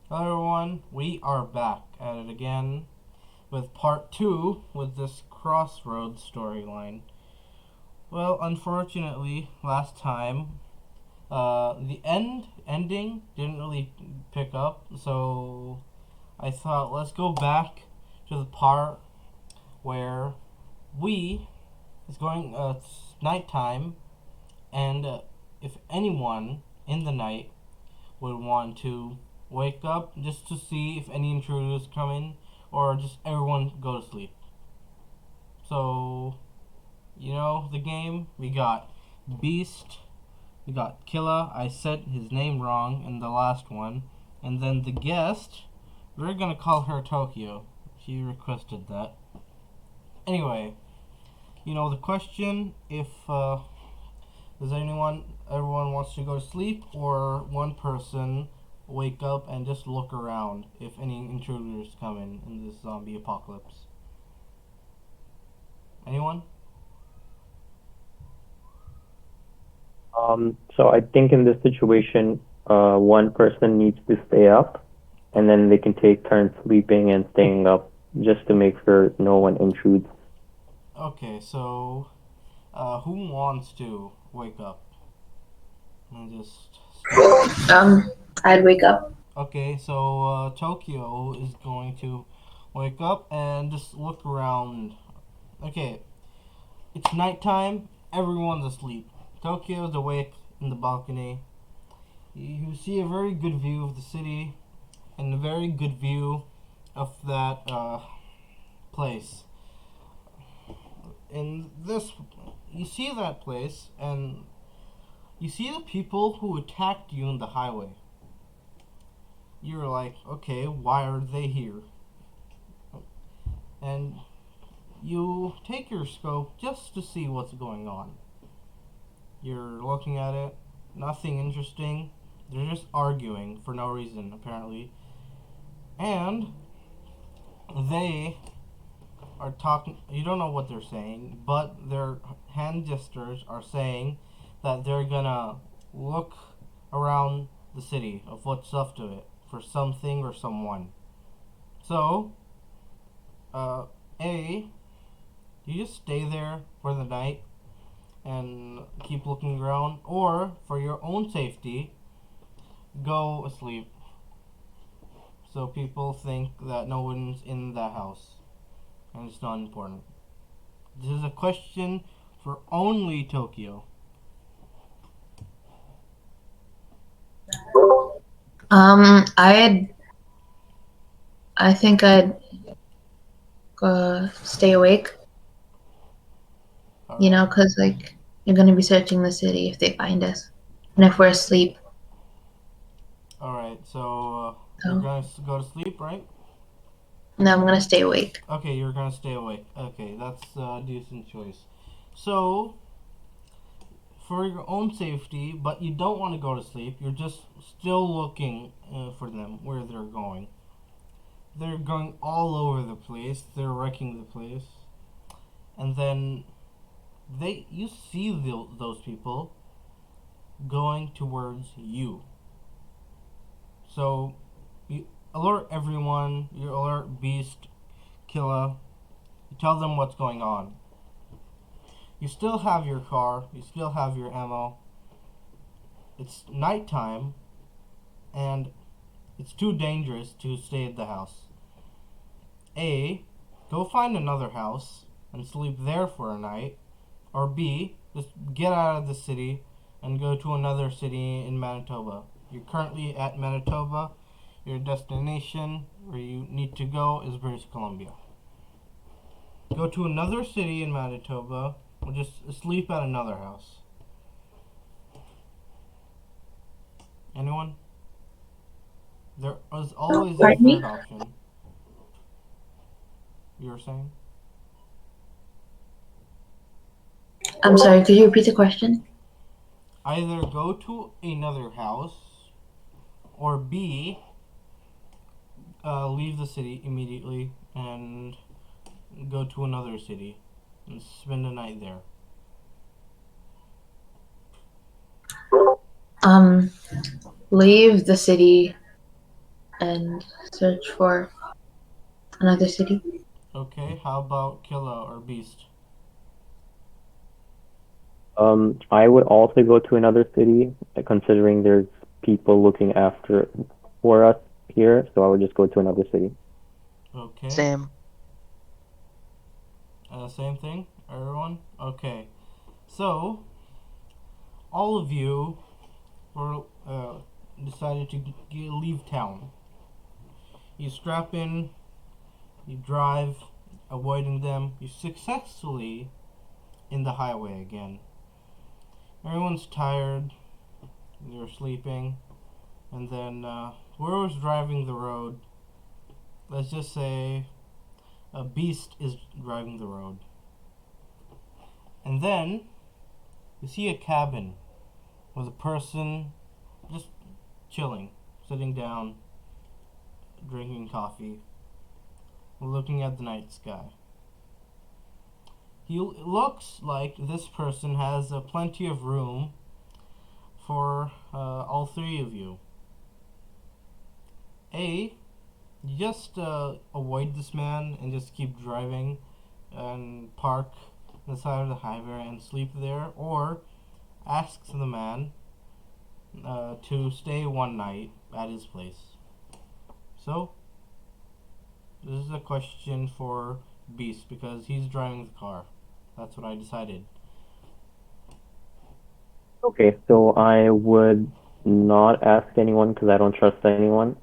Hello everyone, we are back at it again with part 2 with this CrossRoads storyline. Well, unfortunately, last time, the ending didn't really pick up, so I thought let's go back to the part where we, it's going, it's nighttime, and if anyone in the night would want to wake up just to see if any intruders come in or just everyone go to sleep. So, you know the game? We got Beast, we got Killa. I said his name wrong in the last one. And then the guest, we're gonna call her Tokyo. She requested that. Anyway, you know the question if does everyone wants to go to sleep or one person wake up and just look around if any intruders come in this zombie apocalypse? Anyone? So I think in this situation, one person needs to stay up, and then they can take turns sleeping and staying up just to make sure no one intrudes. Okay, so who wants to wake up and just start? Um, I'd wake up. Okay, so Tokyo is going to wake up and just look around. Okay, it's nighttime. Everyone's asleep. Tokyo's awake in the balcony. You see a very good view of the city and a very good view of that place. In this, you see that place and you see the people who attacked you in the highway. You're like, okay, why are they here? And you take your scope just to see what's going on. You're looking at it, nothing interesting. They're just arguing for no reason, apparently. And they are talking, you don't know what they're saying, but their hand gestures are saying that they're gonna look around the city of what's left of it for something or someone. So, uh, A, you just stay there for the night and keep looking around, or for your own safety, go asleep so people think that no one's in the house and it's not important. This is a question for only Tokyo. I'd. I think I'd stay awake. You know, Alright. because like you're gonna be searching the city if they find us, and if we're asleep. Alright, so you're So gonna go to sleep, right? no, I'm gonna stay awake. Okay, you're gonna stay awake. Okay, that's a decent choice. So, for your own safety, but you don't want to go to sleep, you're just still looking for them, where they're going. They're going all over the place, they're wrecking the place. And then you see those people going towards you. So you alert everyone, you alert Beast, Killa, you tell them what's going on. You still have your car, you still have your ammo. It's nighttime, and it's too dangerous to stay at the house. A, go find another house and sleep there for a night. Or B, just get out of the city and go to another city in Manitoba. You're currently at Manitoba. Your destination where you need to go is British Columbia. Go to another city in Manitoba or just sleep at another house. Anyone? There is always a Pardon third me? option. You were saying? I'm sorry. Could you repeat the question? Either go to another house or B, leave the city immediately and go to another city and spend a night there. Um, leave the city and search for another city. Okay, how about Killa or Beast? I would also go to another city, considering there's people looking after for us here, so I would just go to another city. Okay, Same. same thing, everyone? Okay, so all of you were decided to leave town. You strap in, you drive, avoiding them. You successfully in the highway again. Everyone's tired. You're sleeping, and then whoever's driving the road, let's just say a beast is driving the road, and then you see a cabin with a person just chilling, sitting down, drinking coffee, looking at the night sky. He looks like this person has plenty of room for all three of you. A, you just avoid this man and just keep driving and park on the side of the highway and sleep there, or ask the man to stay one night at his place. So, this is a question for Beast because he's driving the car. That's what I decided. Okay, so I would not ask anyone because I don't trust anyone.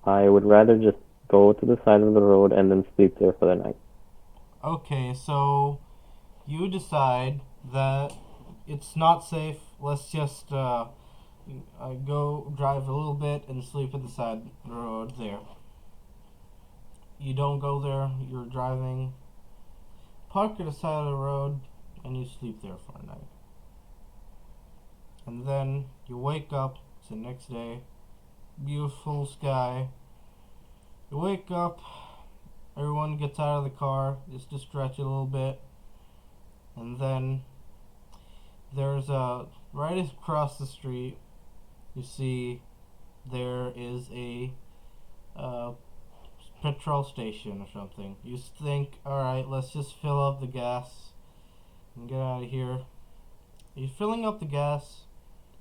I would rather just go to the side of the road and then sleep there for the night. Okay, so you decide that it's not safe. Let's just go drive a little bit and sleep at the side of the road there. You don't go there, you're driving, park at the side of the road, and you sleep there for a night. And then you wake up, it's the next day, beautiful sky. You wake up, everyone gets out of the car just to stretch a little bit, and then there's a right across the street. You see there is a uh, petrol station or something. You think, all right, let's just fill up the gas and get out of here. You're filling up the gas.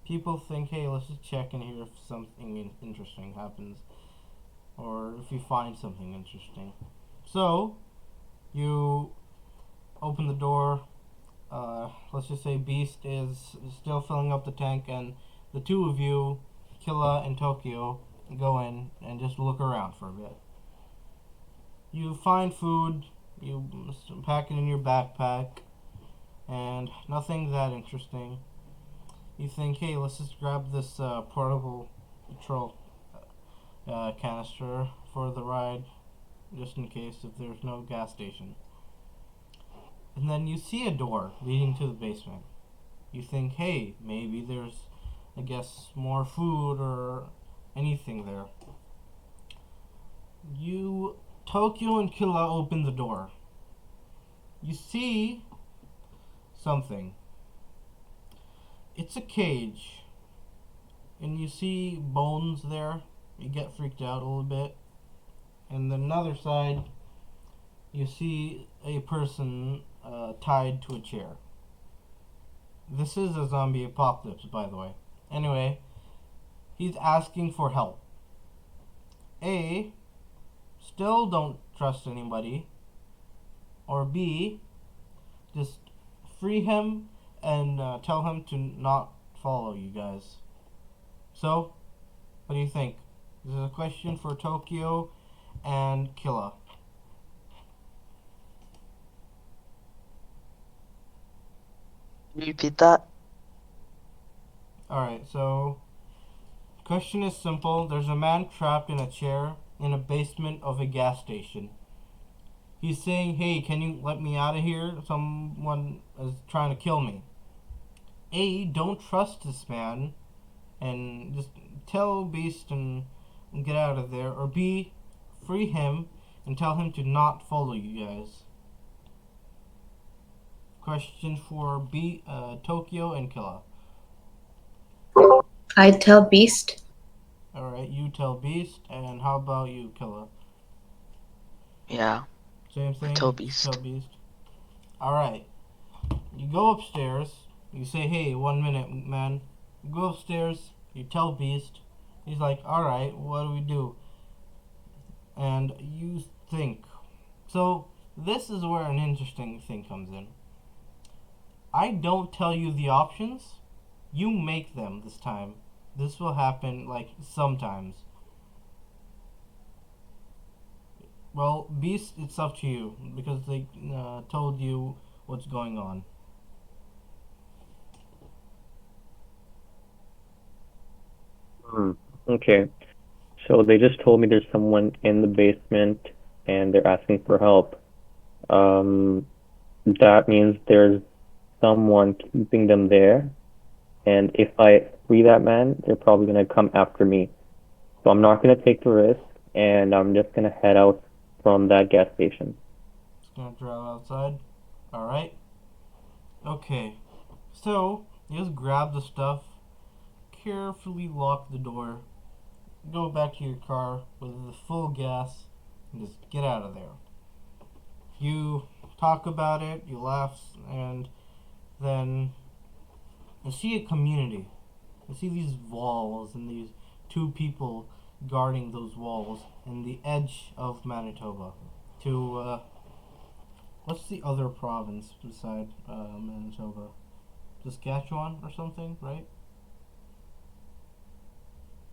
People think, hey, let's just check in here if something interesting happens, or if you find something interesting. So you open the door. Let's just say Beast is still filling up the tank, and the two of you, Killa and Tokyo, go in and just look around for a bit. You find food, you pack it in your backpack, and nothing that interesting. You think, hey, let's just grab this portable petrol canister for the ride, just in case if there's no gas station. And then you see a door leading to the basement. You think, hey, maybe there's, I guess, more food or anything there. You, Tokyo and Killa open the door. You see something. It's a cage. And you see bones there. You get freaked out a little bit. And then another side, you see a person tied to a chair. This is a zombie apocalypse, by the way. Anyway, he's asking for help. A, still don't trust anybody. Or B, just free him and tell him to not follow you guys. So, what do you think? This is a question for Tokyo and Killa. Repeat that. Alright, so question is simple. There's a man trapped in a chair in a basement of a gas station. He's saying, hey, can you let me out of here? Someone is trying to kill me. A, don't trust this man and just tell Beast and get out of there. Or B, free him and tell him to not follow you guys. Question for Tokyo and Killa. I'd tell Beast Alright, you tell Beast, and how about you, Killer? Yeah, Same I thing, tell you just tell Beast. Beast. Alright, you go upstairs, you say, hey, 1 minute, man. You go upstairs, you tell Beast. He's like, alright, what do we do? And you think. So, this is where an interesting thing comes in. I don't tell you the options, you make them this time. This will happen, like, sometimes. Well, Beast, it's up to you, because they told you what's going on. Hmm. Okay. So they just told me there's someone in the basement and they're asking for help. Um, that means there's someone keeping them there. And if I free that man, they're probably gonna come after me. So I'm not gonna take the risk, and I'm just gonna head out from that gas station. Just gonna drive outside. Alright. Okay. So, you just grab the stuff, carefully lock the door, go back to your car with the full gas, and just get out of there. You talk about it, you laugh, and then you see a community. You see these walls and these two people guarding those walls in the edge of Manitoba. What's the other province beside Manitoba? Saskatchewan or something, right?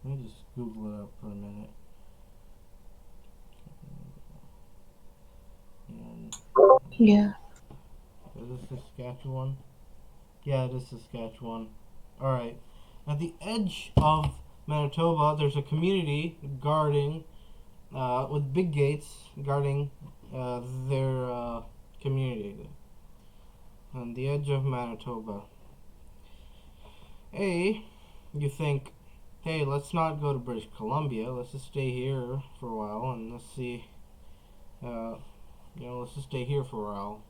Let me just Google it up for a minute. And Yeah. is this Saskatchewan? Yeah, it is Saskatchewan. Alright. At the edge of Manitoba, there's a community guarding, with big gates, guarding their community. On the edge of Manitoba. Hey, you think, hey, let's not go to British Columbia. Let's just stay here for a while and let's see, uh, let's just stay here for a while,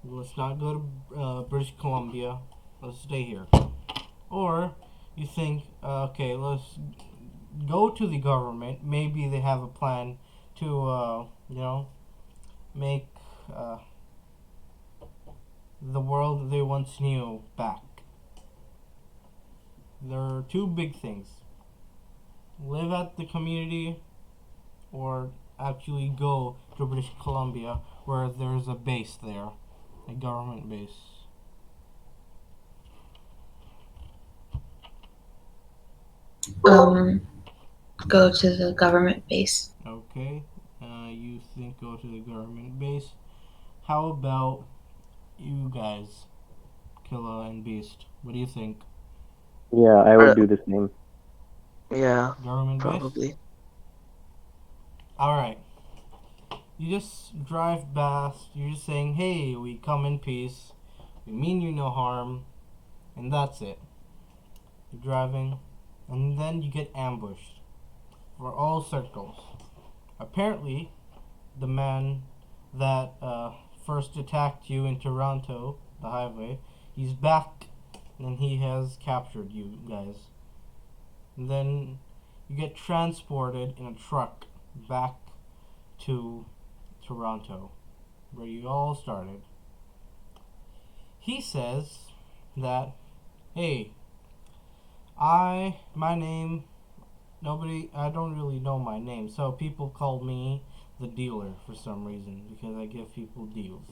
Let's not go to British Columbia. Let's stay here. Or you think, okay, let's go to the government. Maybe they have a plan to, make uh, the world that they once knew back. There are two big things: live at the community, or actually go to British Columbia where there's a base there, a government base. Um, go to the government base. Okay, you think go to the government base. How about you guys, Killa and Beast? What do you think? Yeah, I would Uh, do the same. yeah, Government base? probably. Alright. You just drive past, you're just saying, hey, we come in peace, we mean you no harm, and that's it. You're driving, and then you get ambushed for all circles. Apparently, the man that first attacked you in Toronto, the highway, he's back and he has captured you guys. And then you get transported in a truck back to Toronto, where you all started. He says that, hey, my name, I don't really know my name, so people call me the dealer for some reason, because I give people deals.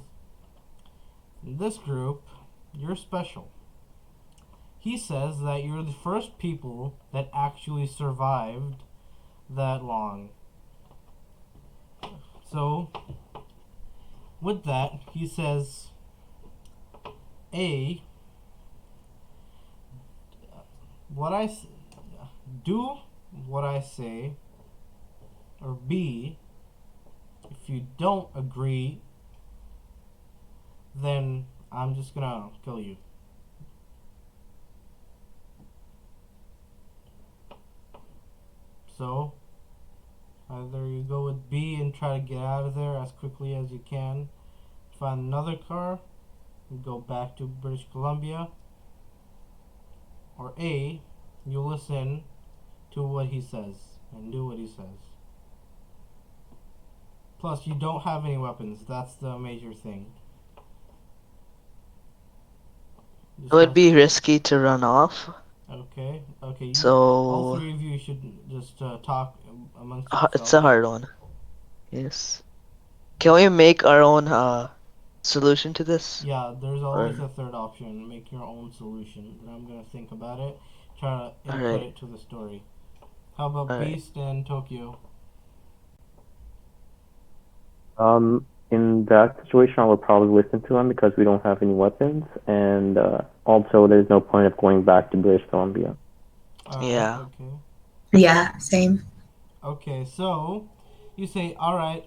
In this group, you're special. He says that you're the first people that actually survived that long. So, with that, he says, A, what I do what I say, or B, if you don't agree, then I'm just gonna kill you. So, either you go with B and try to get out of there as quickly as you can, find another car, and go back to British Columbia, or A, you listen to what he says and do what he says. Plus, you don't have any weapons. That's the major thing. It would be risky to run off. Okay. Okay. All So three of you should just talk amongst it's a yourselves. hard one. Yes. Can we make our own solution to this? Yeah, there's always Or a third option. Make your own solution. And I'm gonna think about it. Try to all input right, it to the story. How about all right. Beast and Tokyo? In that situation, I would probably listen to him because we don't have any weapons, and also there's no point of going back to British Columbia. Alright, Yeah. okay. Yeah, same. Okay, so you say, alright,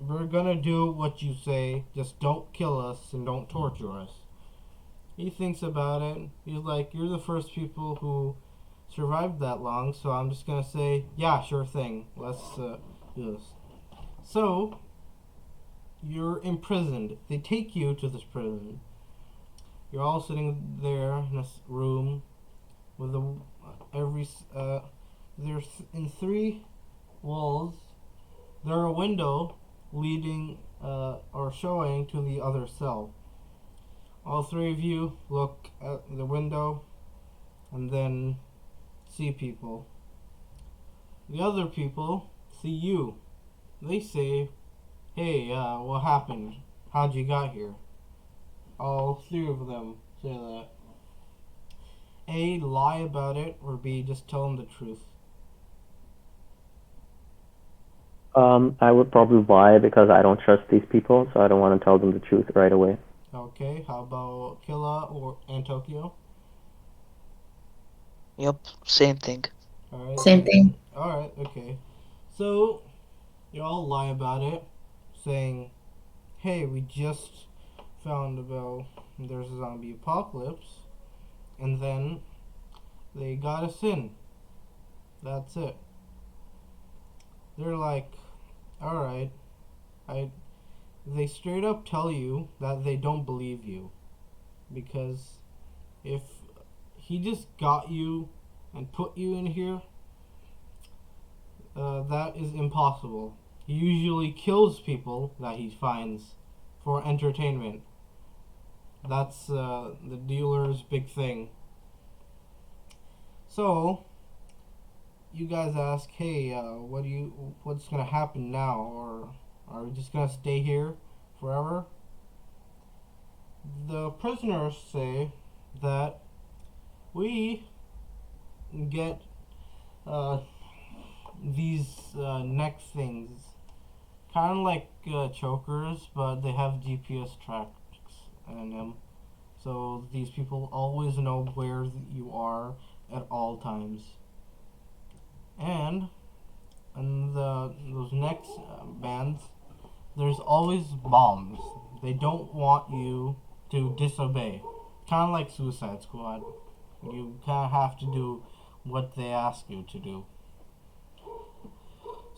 we're gonna do what you say, just don't kill us and don't torture us. He thinks about it. He's like, you're the first people who survived that long, so I'm just gonna say, yeah, sure thing. Let's do this. So, you're imprisoned. They take you to this prison. You're all sitting there in this room with there's in three walls. There's a window leading or showing to the other cell. All three of you look at the window and then see people. The other people see you. They say, hey, what happened? How'd you got here? All three of them say that. A, lie about it, or B, just tell them the truth. I would probably lie because I don't trust these people, so I don't want to tell them the truth right away. Okay, how about Killa and Tokyo? Yep. Same thing. Alright. Same thing. Alright, okay. So, you all lie about it, saying, hey, we just found about there's a zombie apocalypse, and then they got us in. That's it. They're like, alright, they straight up tell you that they don't believe you. Because if he just got you and put you in here, that is impossible. He usually kills people that he finds for entertainment. That's the dealer's big thing. So, you guys ask, hey, what's gonna happen now? Or are we just gonna stay here forever? The prisoners say that we get uh, these neck things, kind of like chokers, but they have GPS tracks in them. So these people always know where you are at all times. And in those neck bands, there's always bombs. They don't want you to disobey. Kind of like Suicide Squad. You kind of have to do what they ask you to do.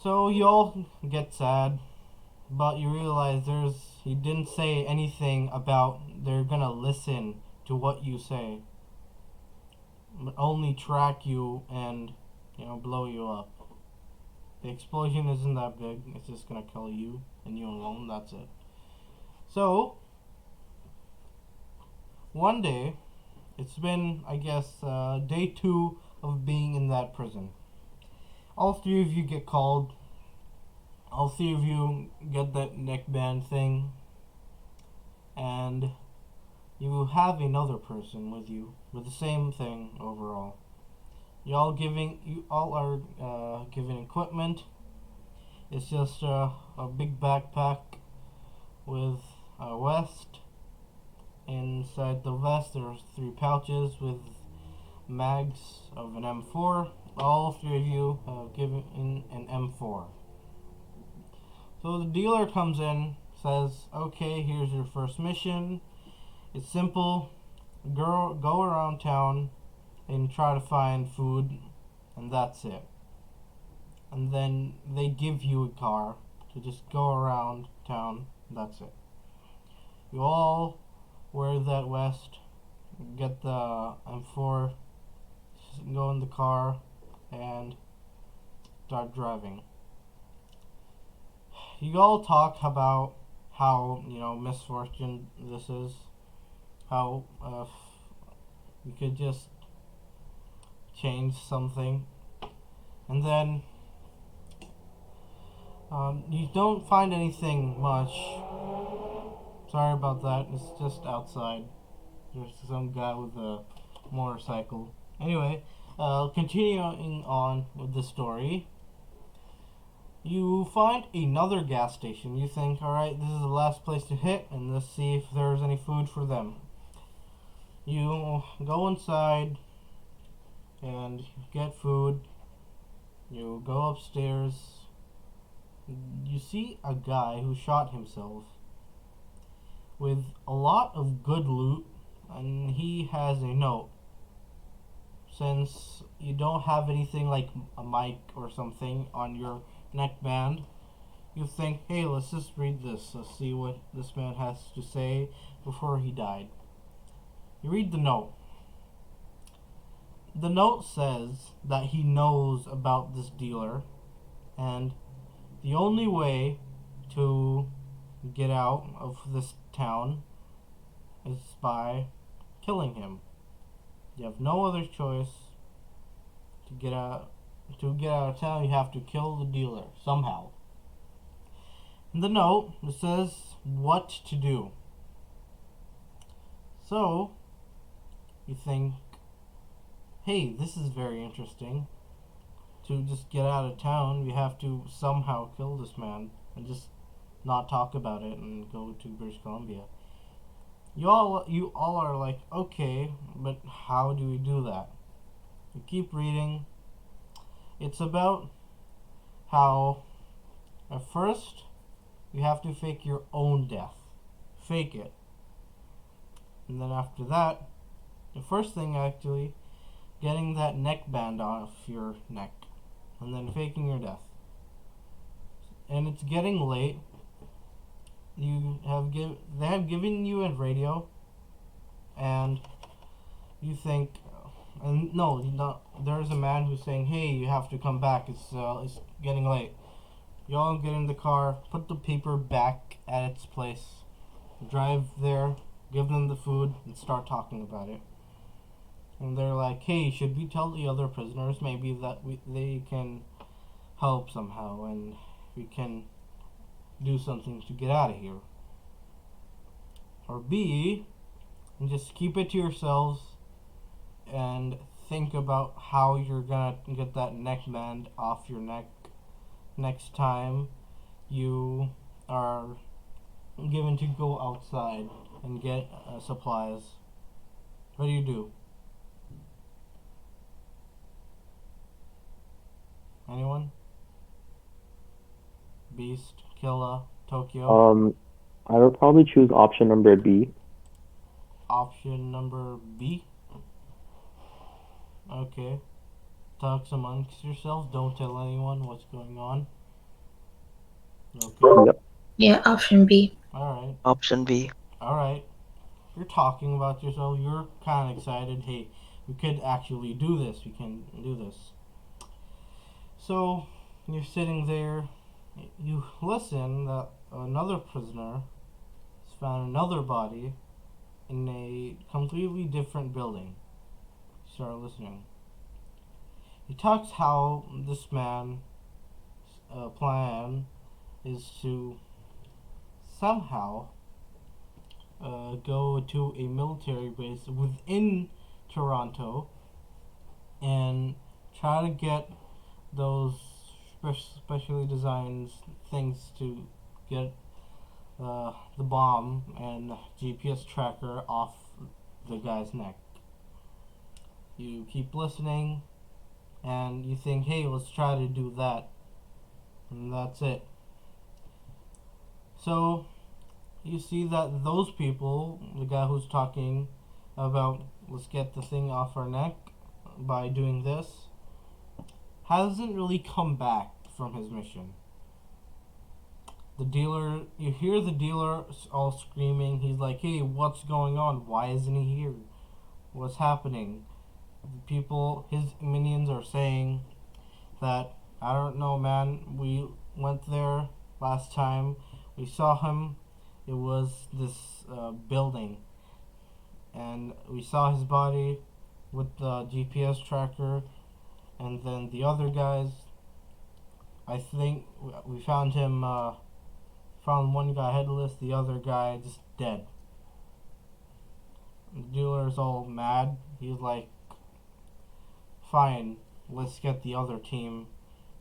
So you all get sad, but you realize he didn't say anything about they're gonna listen to what you say, but only track you and blow you up. The explosion isn't that big. It's just gonna kill you and you alone. That's it. So one day, it's been I guess day 2 of being in that prison. All three of you get called. All three of you get that neckband thing, and you have another person with you with the same thing overall. You all are given equipment. It's just a big backpack with a vest. Inside the vest, there's 3 pouches with mags of an M4. All three of you have given an M4. So the dealer comes in, says, okay, here's your first mission. It's simple. Go around town and try to find food, and that's it. And then they give you a car to just go around town. That's it. You all wear that vest, get the M4, go in the car, and start driving. You all talk about how, misfortune this is, how you could just change something, and then you don't find anything much. Sorry about that, it's just outside. There's some guy with a motorcycle. Anyway, continuing on with the story. You find another gas station. You think, alright, this is the last place to hit, and let's see if there's any food for them. You go inside and get food. You go upstairs. You see a guy who shot himself with a lot of good loot, and he has a note. Since you don't have anything like a mic or something on your neckband, you think, hey, let's just read this. Let's see what this man has to say before he died. You read the note. The note says that he knows about this dealer, and the only way to get out of this town is by killing him. You have no other choice to get out. To get out of town, you have to kill the dealer somehow. In the note, it says what to do. So, you think, hey, this is very interesting. To just get out of town, we have to somehow kill this man and just not talk about it and go to British Columbia. You all are like, okay, but how do we do that? You keep reading. It's about how at first you have to fake your own death. Fake it. And then after that, the first thing actually, getting that neckband off your neck. And then faking your death. And it's getting late. They have given you a radio, and you think, and no, there's a man who's saying, hey, you have to come back, it's getting late. You all get in the car, put the paper back at its place, drive there, give them the food, and start talking about it. And they're like, hey, should we tell the other prisoners maybe that they can help somehow, and we can do something to get out of here? Or B, just keep it to yourselves and think about how you're gonna get that neckband off your neck next time you are given to go outside and get supplies. What do you do? Anyone? Beast, Killa, Tokyo. I would probably choose option number B. Option number B. Okay. Talk amongst yourselves. Don't tell anyone what's going on. Okay. Yep. Yeah, option B. Alright. Option B. Alright. You're talking about yourself. You're kind of excited. Hey, we could actually do this. We can do this. So, you're sitting there. You listen that another prisoner has found another body in a completely different building. Start listening. He talks how this man's plan is to somehow go to a military base within Toronto and try to get those specially designed things to get the bomb and GPS tracker off the guy's neck. You keep listening and you think, hey, let's try to do that. And that's it. So you see that those people, the guy who's talking about let's get the thing off our neck by doing this, hasn't really come back from his mission. The dealer, you hear the dealer all screaming. He's like, hey, what's going on? Why isn't he here? What's happening? The people, his minions are saying, that I don't know, man. We went there last time. We saw him. It was this building, and we saw his body with the GPS tracker, and then the other guys. I think we found him. Found one guy headless, the other guy just dead. The dealer's all mad. He's like, "Fine, let's get the other team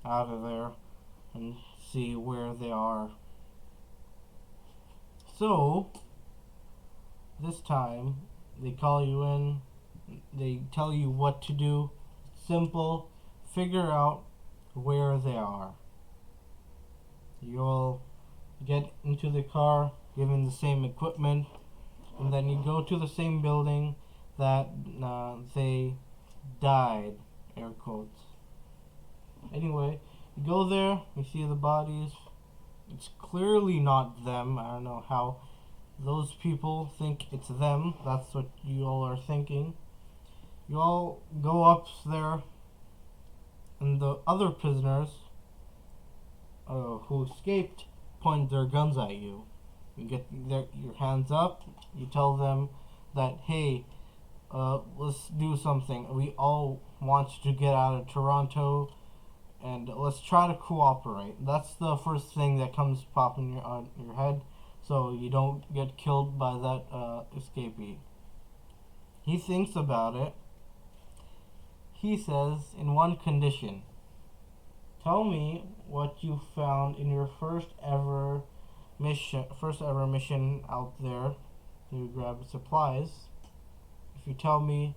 out of there and see where they are." So, this time, they call you in, they tell you what to do. Simple, figure out where they are. You'll get into the car, given the same equipment, and then you go to the same building that they died, air quotes. Anyway, you go there, you see the bodies. It's clearly not them. I don't know how those people think it's them. That's what you all are thinking. You all go up there, and the other prisoners who escaped point their guns at you. You get your hands up. You tell them that, hey, let's do something. We all want to get out of Toronto, and let's try to cooperate. That's the first thing that comes popping your head, so you don't get killed by that escapee. He thinks about it. He says, in one condition, tell me what you found in your first ever mission out there to grab supplies. If you tell me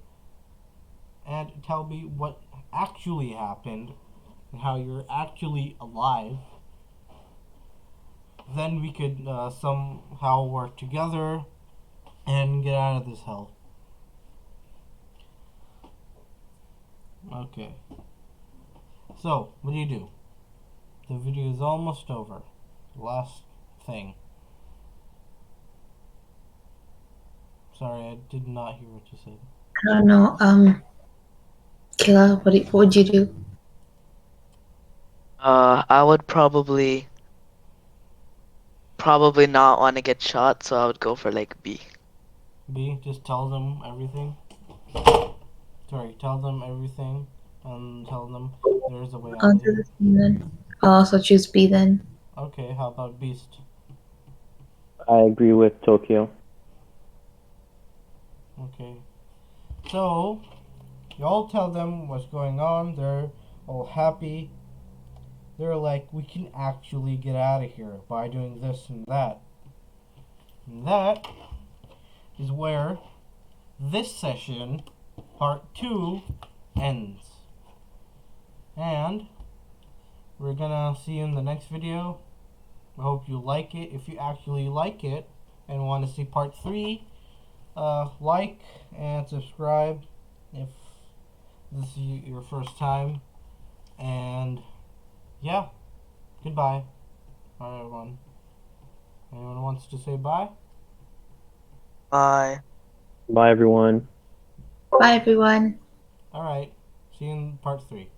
what actually happened and how you're actually alive, then we could somehow work together and get out of this hell. Okay. So, what do? The video is almost over. Last thing. Sorry, I did not hear what you said. I don't know. Killa, what would you do? I would probably not want to get shot, so I would go for like B. B, just tell them everything. Sorry, tell them everything and tell them there's a way I'll out do here. the same then. I'll also choose B then. Okay, how about Beast? I agree with Tokyo. Okay. So, you all tell them what's going on. They're all happy. They're like, we can actually get out of here by doing this and that. And that is where this session, part 2, ends. And we're gonna see you in the next video. I hope you like it. If you actually like it and want to see part 3, like and subscribe if this is your first time. And yeah, goodbye. Alright, everyone. Anyone wants to say bye? Bye. Bye, everyone. Bye, everyone. Alright, see you in part 3.